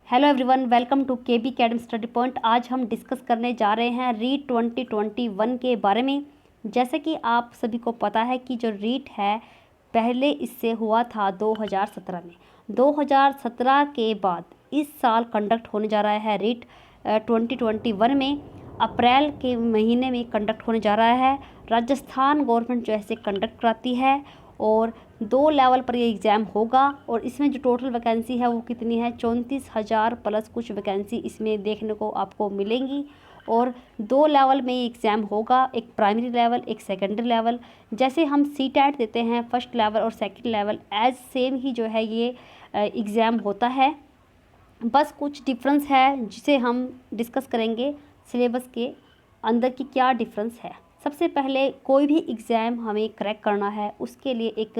Hello everyone, welcome to KB academy study point. आज हम discuss करने जा रहे हैं रीट 2021 के बारे में। जैसे कि आप सभी को पता है कि जो रीट है पहले इससे हुआ था 2017 में। 2017 के बाद इस साल कंडक्ट होने जा रहा है रीट 2021 में। अप्रैल के महीने में कंडक्ट होने जा रहा है। राजस्थान गवर्नमेंट जो है कंडक्ट कराती है और 2 लेवल पर ये एग्ज़ाम होगा। और इसमें जो टोटल वैकेंसी है वो कितनी है, 34,000 प्लस कुछ वैकेंसी इसमें देखने को आपको मिलेंगी। और 2 लेवल में ये एग्ज़ाम होगा, एक प्राइमरी लेवल, एक सेकेंडरी लेवल। जैसे हम सीटेट देते हैं फर्स्ट लेवल और सेकंड लेवल, एज सेम ही जो है ये एग्ज़ाम होता है। बस कुछ डिफरेंस है जिसे हम डिस्कस करेंगे। सिलेबस के अंदर की क्या डिफरेंस है। सबसे पहले कोई भी एग्ज़ाम हमें क्रैक करना है, उसके लिए एक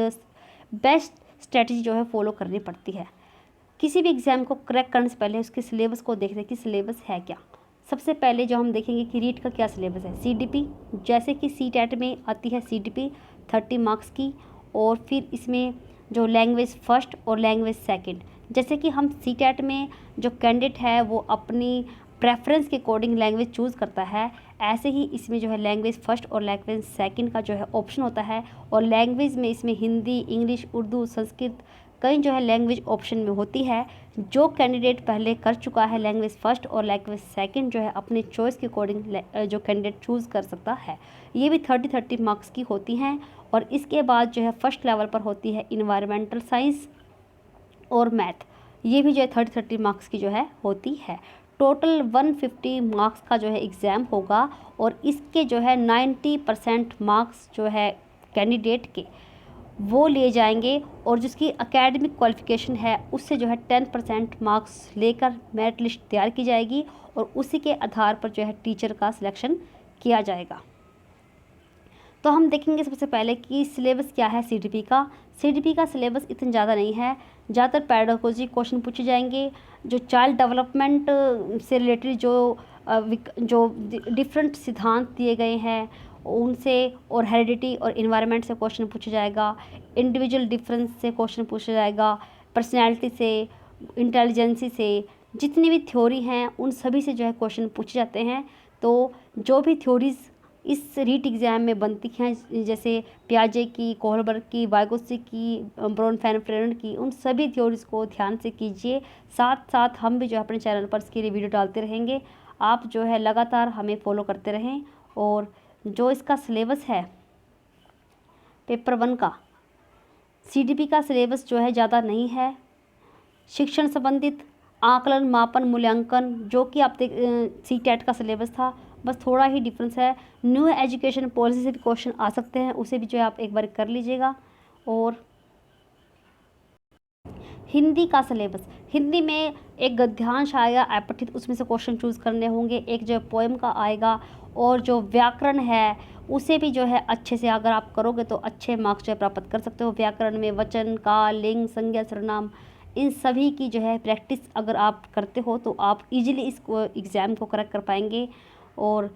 बेस्ट स्ट्रेटजी जो है फॉलो करनी पड़ती है। किसी भी एग्ज़ाम को क्रैक करने से पहले उसके सिलेबस को देखते हैं कि सिलेबस है क्या। सबसे पहले जो हम देखेंगे कि रीट का क्या सिलेबस है। सीडीपी, जैसे कि सीटेट में आती है सीडीपी 30 मार्क्स की। और फिर इसमें जो लैंग्वेज फर्स्ट और लैंग्वेज सेकंड, जैसे कि हम सीटेट में जो कैंडिडेट है वो अपनी प्रेफरेंस के अकॉर्डिंग लैंग्वेज चूज़ करता है, ऐसे ही इसमें जो है लैंग्वेज फर्स्ट और लैंग्वेज सेकंड का जो है ऑप्शन होता है। और लैंग्वेज में इसमें हिंदी, इंग्लिश, उर्दू, संस्कृत कई जो है लैंग्वेज ऑप्शन में होती है। जो कैंडिडेट पहले कर चुका है लैंग्वेज फर्स्ट और लैंग्वेज सेकंड जो है अपने चॉइस के अकॉर्डिंग जो कैंडिडेट चूज़ कर सकता है। ये भी 30 मार्क्स की होती हैं। और इसके बाद जो है फर्स्ट लेवल पर होती है इन्वायरमेंटल साइंस और मैथ, ये भी जो है 30 मार्क्स की जो है होती है। टोटल 150 मार्क्स का जो है एग्ज़ाम होगा। और इसके जो है 90% मार्क्स जो है कैंडिडेट के वो लिए जाएंगे। और जिसकी एकेडमिक क्वालिफ़िकेशन है उससे जो है 10% मार्क्स लेकर मेरिट लिस्ट तैयार की जाएगी और उसी के आधार पर जो है टीचर का सिलेक्शन किया जाएगा। तो हम देखेंगे सबसे पहले कि सिलेबस क्या है सीडीपी का। सीडीपी का सिलेबस इतना ज़्यादा नहीं है, ज़्यादातर पेडागोजी क्वेश्चन पूछे जाएंगे। जो चाइल्ड डेवलपमेंट से रिलेटेड जो डिफरेंट सिद्धांत दिए गए हैं उनसे, और हेरिडिटी और इन्वायरमेंट से क्वेश्चन पूछा जाएगा। इंडिविजुअल डिफरेंस से क्वेश्चन पूछा जाएगा। पर्सनैलिटी से, इंटेलिजेंसी से, जितनी भी थ्योरी हैं उन सभी से जो है क्वेश्चन पूछे जाते हैं। तो जो भी थ्योरीज़ इस रीट एग्ज़ाम में बनती हैं, जैसे पियाजे की, कोहलबर्ग की, वाइगोत्स्की की, ब्रोनफेन की, उन सभी थ्योरीज़ को ध्यान से कीजिए। साथ साथ हम भी जो अपने चैनल पर इसके लिए वीडियो डालते रहेंगे। आप जो है लगातार हमें फॉलो करते रहें। और जो इसका सिलेबस है पेपर 1 का, सीडीपी का सिलेबस जो है ज़्यादा नहीं है। शिक्षण संबंधित आकलन, मापन, मूल्यांकन, जो कि आप सीटेट का सिलेबस था, बस थोड़ा ही डिफरेंस है। न्यू एजुकेशन पॉलिसी से भी क्वेश्चन आ सकते हैं, उसे भी जो है आप एक बार कर लीजिएगा। और हिंदी का सिलेबस, हिंदी में एक गद्यांश आएगा अपठित, उसमें से क्वेश्चन चूज़ करने होंगे। एक जो पोएम का आएगा। और जो व्याकरण है उसे भी जो है अच्छे से अगर आप करोगे तो अच्छे मार्क्स जो है प्राप्त कर सकते हो। व्याकरण में वचन, काल, लिंग, संज्ञा, सर्वनाम, इन सभी की जो है प्रैक्टिस अगर आप करते हो तो आप इजीली इस एग्ज़ाम को करेक्ट कर पाएंगे। और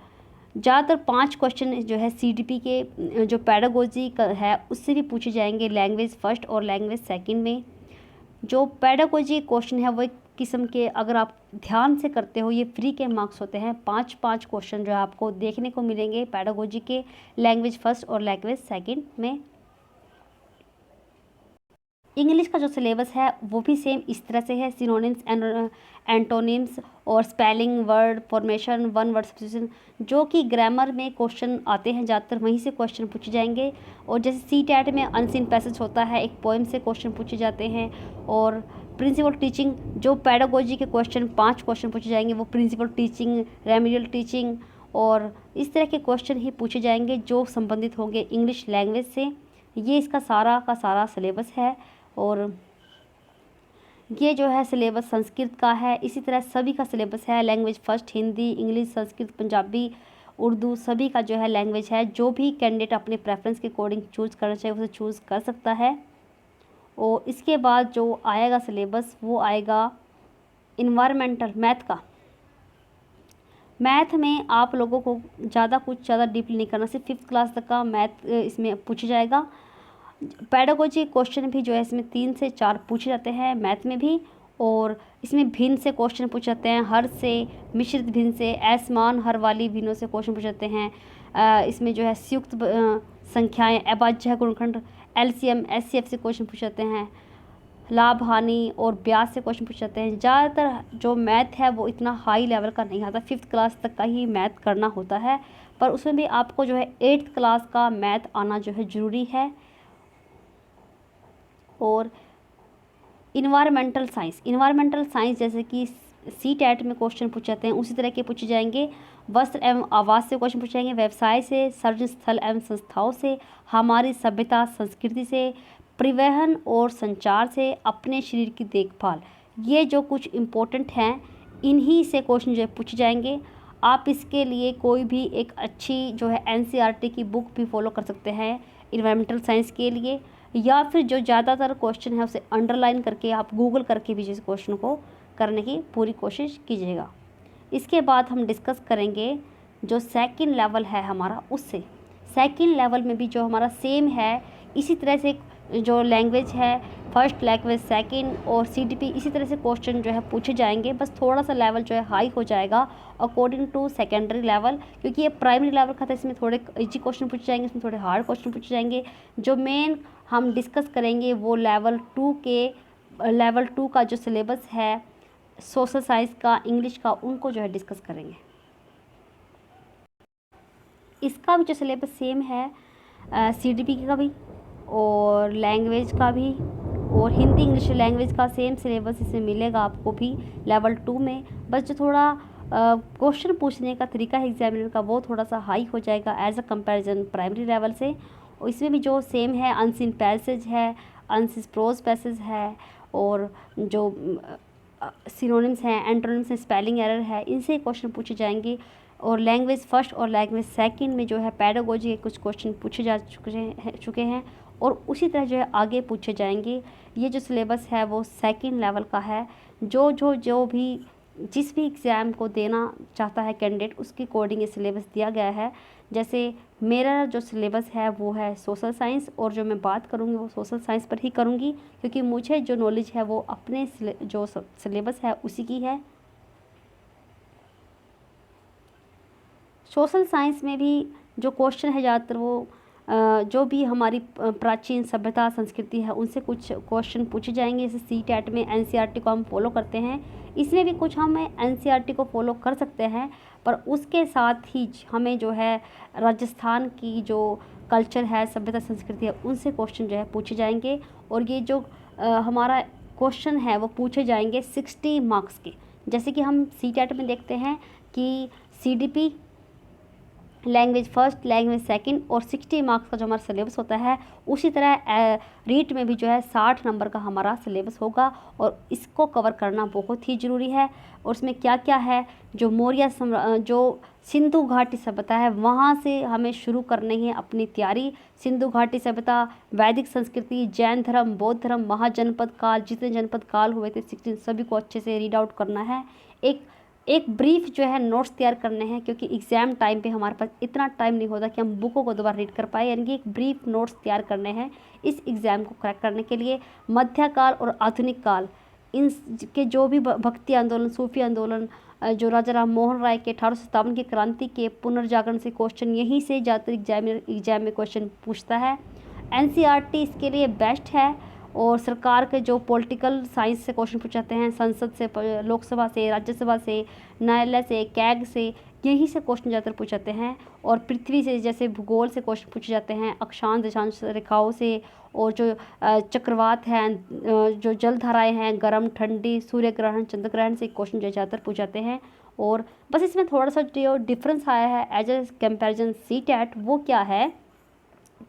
ज़्यादातर 5 क्वेश्चन जो है सीडीपी के जो पेडागोजी का है उससे भी पूछे जाएंगे लैंग्वेज फर्स्ट और लैंग्वेज सेकंड में। जो पेडागोजी क्वेश्चन है वो एक किस्म के, अगर आप ध्यान से करते हो, ये फ्री के मार्क्स होते हैं। 5-5 क्वेश्चन जो है आपको देखने को मिलेंगे पेडागोजी के लैंग्वेज फर्स्ट और लैंग्वेज सेकंड में। इंग्लिश का जो सिलेबस है वो भी सेम इस तरह से है। सिनोनिम्स, एंटोनिम्स और spelling, word formation, one word substitution, जो कि ग्रामर में क्वेश्चन आते हैं ज़्यादातर वहीं से क्वेश्चन पूछे जाएंगे। और जैसे सीटेट में अनसीन पैसेज होता है, एक पोएम से क्वेश्चन पूछे जाते हैं। और प्रिंसिपल टीचिंग, जो पेडागोजी के क्वेश्चन 5 क्वेश्चन पूछे जाएंगे वो प्रिंसिपल टीचिंग, रेमेडियल टीचिंग और इस तरह के क्वेश्चन ही पूछे जाएंगे जो संबंधित होंगे इंग्लिश लैंग्वेज से। ये इसका सारा का सारा सिलेबस है। और ये जो है सिलेबस संस्कृत का है। इसी तरह सभी का सिलेबस है। Language first Hindi, English, Sanskrit, Punjabi, Urdu, सभी का जो है लैंग्वेज है। जो भी कैंडिडेट अपने प्रेफरेंस के अकॉर्डिंग चूज़ करना चाहिए उसे चूज़ कर सकता है। और इसके बाद जो आएगा सिलेबस वो आएगा इन्वायरमेंटल मैथ का। मैथ में आप लोगों को कुछ ज़्यादा डीपली नहीं करना, सिर्फ 5th क्लास तक का मैथ इसमें पूछा जाएगा। पेडागोजी क्वेश्चन भी जो है इसमें 3 से 4 पूछे जाते हैं मैथ में भी। और इसमें भिन्न से क्वेश्चन पूछ जाते हैं, हर से, मिश्रित भिन्न से, असमान हर वाली भिन्नों से क्वेश्चन पूछ जाते हैं। इसमें जो है संयुक्त संख्याएं, अभाज्य गुणनखंड, एलसीएम, एचसीएफ से क्वेश्चन पूछ जाते हैं, लाभ हानि और ब्याज से क्वेश्चन पूछ जाते हैं। ज़्यादातर जो मैथ है वो इतना हाई लेवल का नहीं आता, 5th क्लास तक का ही मैथ करना होता है, पर उसमें भी आपको जो है 8th क्लास का मैथ आना जो है ज़रूरी है। और इन्वायरमेंटल साइंस जैसे कि CTET में क्वेश्चन पूछ जाते हैं, उसी तरह के पूछे जाएंगे। वस्त्र एवं आवास से क्वेश्चन पूछे जाएंगे, व्यवसाय से, सर्जन स्थल एवं संस्थाओं से, हमारी सभ्यता संस्कृति से, परिवहन और संचार से, अपने शरीर की देखभाल। ये जो कुछ इम्पोर्टेंट हैं इन्हीं से क्वेश्चन जो है पूछे जाएंगे। आप इसके लिए कोई भी एक अच्छी जो है NCERT की बुक भी फॉलो कर सकते हैं इन्वायरमेंटल साइंस के लिए, या फिर जो ज़्यादातर क्वेश्चन है उसे अंडरलाइन करके आप गूगल करके भी जिस क्वेश्चन को करने की पूरी कोशिश कीजिएगा। इसके बाद हम डिस्कस करेंगे जो सेकंड लेवल है हमारा, उससे सेकंड लेवल में भी जो हमारा सेम है इसी तरह से जो लैंग्वेज है, फर्स्ट लैंग्वेज, सेकंड और CDP, इसी तरह से क्वेश्चन जो है पूछे जाएंगे। बस थोड़ा सा लेवल जो है हाई हो जाएगा अकॉर्डिंग टू सेकेंडरी लेवल, क्योंकि ये प्राइमरी लेवल का था, इसमें थोड़े इजी क्वेश्चन पूछे जाएंगे, इसमें थोड़े हार्ड क्वेश्चन पूछे जाएंगे। जो मेन हम डिस्कस करेंगे वो लेवल 2 का जो सिलेबस है सोशल साइंस का, इंग्लिश का, उनको जो है डिस्कस करेंगे। इसका भी जो सिलेबस सेम है CDP का भी और लैंग्वेज का भी, और हिंदी इंग्लिश लैंग्वेज का सेम सिलेबस इसमें मिलेगा आपको भी लेवल 2 में। बस जो थोड़ा क्वेश्चन पूछने का तरीका है एग्जामिनर का वो थोड़ा सा हाई हो जाएगा as a comparison primary level से। और इसमें भी जो सेम है अनसीन पैसेज है, अनसीन प्रोज पैसेज है, और जो सिनोनिम्स हैं, एंटोनिम्स हैं, स्पेलिंग एरर है, इनसे क्वेश्चन पूछे जाएंगे। और लैंग्वेज फर्स्ट और लैंग्वेज सेकंड में जो है पेडागोजी के कुछ क्वेश्चन पूछे जा चुके हैं और उसी तरह जो है आगे पूछे जाएंगे। ये जो सिलेबस है वो सेकंड लेवल का है। जो भी जिस भी एग्ज़ाम को देना चाहता है कैंडिडेट, उसके अकॉर्डिंग ये सिलेबस दिया गया है। जैसे मेरा जो सिलेबस है वो है सोशल साइंस, और जो मैं बात करूँगी वो सोशल साइंस पर ही करूँगी, क्योंकि मुझे जो नॉलेज है वो अपने जो सिलेबस है उसी की है। सोशल साइंस में भी जो क्वेश्चन है ज़्यादातर वो जो भी हमारी प्राचीन सभ्यता संस्कृति है उनसे कुछ क्वेश्चन पूछे जाएंगे। जैसे CTET में NCERT को हम फॉलो करते हैं, इसमें भी कुछ हम NCERT को फॉलो कर सकते हैं, पर उसके साथ ही हमें जो है राजस्थान की जो कल्चर है, सभ्यता संस्कृति है, उनसे क्वेश्चन जो है पूछे जाएंगे। और ये जो हमारा क्वेश्चन है वो पूछे जाएंगे 60 मार्क्स के। जैसे कि हम CTET में देखते हैं कि CDP, language first, language second और 60 मार्क्स का जो हमारा सिलेबस होता है, उसी तरह रीट में भी जो है 60 नंबर का हमारा सिलेबस होगा और इसको कवर करना बहुत ही ज़रूरी है। और उसमें क्या क्या है, जो मौर्य जो सिंधु घाटी सभ्यता है वहाँ से हमें शुरू करनी है अपनी तैयारी। सिंधु घाटी सभ्यता, वैदिक संस्कृति, जैन धर्म, बौद्ध धर्म, महाजनपद काल, जितने जनपद काल हुए थे 16 सभी को अच्छे से रीड आउट करना है। एक ब्रीफ जो है नोट्स तैयार करने हैं, क्योंकि एग्ज़ाम टाइम पे हमारे पास इतना टाइम नहीं होता कि हम बुकों को दोबारा रीड कर पाए, यानी कि एक ब्रीफ नोट्स तैयार करने हैं इस एग्ज़ाम को क्रैक करने के लिए। मध्यकाल और आधुनिक काल, इन के जो भी भक्ति आंदोलन, सूफी आंदोलन, जो राजा राम मोहन राय के 1857 की क्रांति के पुनर्जागरण से क्वेश्चन यहीं से ज़्यादातर एग्जाम में क्वेश्चन पूछता है। NCERT इसके लिए बेस्ट है। और सरकार के जो पॉलिटिकल साइंस से क्वेश्चन पूछाते हैं, संसद से, लोकसभा से, राज्यसभा से, न्यायालय से, कैग से, यहीं से क्वेश्चन ज़्यादातर पूछाते हैं। और पृथ्वी से, जैसे भूगोल से क्वेश्चन पूछे जाते हैं, अक्षांश देशांश रेखाओं से, और जो चक्रवात हैं, जो जलधाराएँ हैं, गर्म ठंडी, सूर्य ग्रहण, चंद्र ग्रहण से क्वेश्चन जो ज़्यादातर पूछाते हैं। और बस इसमें थोड़ा सा जो डिफरेंस आया है एज ए कंपेरिजन CTET, वो क्या है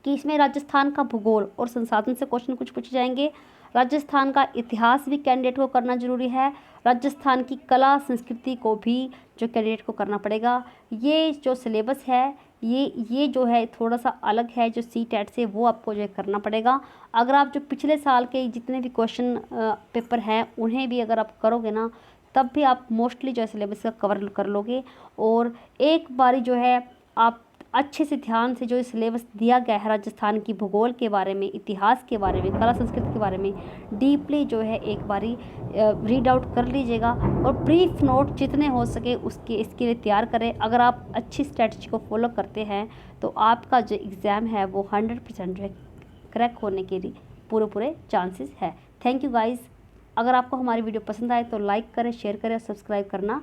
कि इसमें राजस्थान का भूगोल और संसाधन से क्वेश्चन कुछ पूछे जाएंगे। राजस्थान का इतिहास भी कैंडिडेट को करना जरूरी है। राजस्थान की कला संस्कृति को भी जो कैंडिडेट को करना पड़ेगा। ये जो सिलेबस है ये जो है थोड़ा सा अलग है जो CTET से, वो आपको जो है करना पड़ेगा। अगर आप जो पिछले साल के जितने भी क्वेश्चन पेपर हैं उन्हें भी अगर आप करोगे ना, तब भी आप मोस्टली जो है सिलेबस का कवर कर लोगे। और एक बारी जो है आप अच्छे से ध्यान से जो सिलेबस दिया गया है राजस्थान की भूगोल के बारे में, इतिहास के बारे में, कला संस्कृति के बारे में डीपली जो है एक बारी रीड आउट कर लीजिएगा और ब्रीफ नोट जितने हो सके इसके लिए तैयार करें। अगर आप अच्छी स्ट्रेटजी को फॉलो करते हैं तो आपका जो एग्ज़ाम है वो 100% जो है क्रैक होने के लिए पूरे चांसेस है। Thank you guys. अगर आपको हमारी वीडियो पसंद आए तो लाइक करें, शेयर करें और सब्सक्राइब करना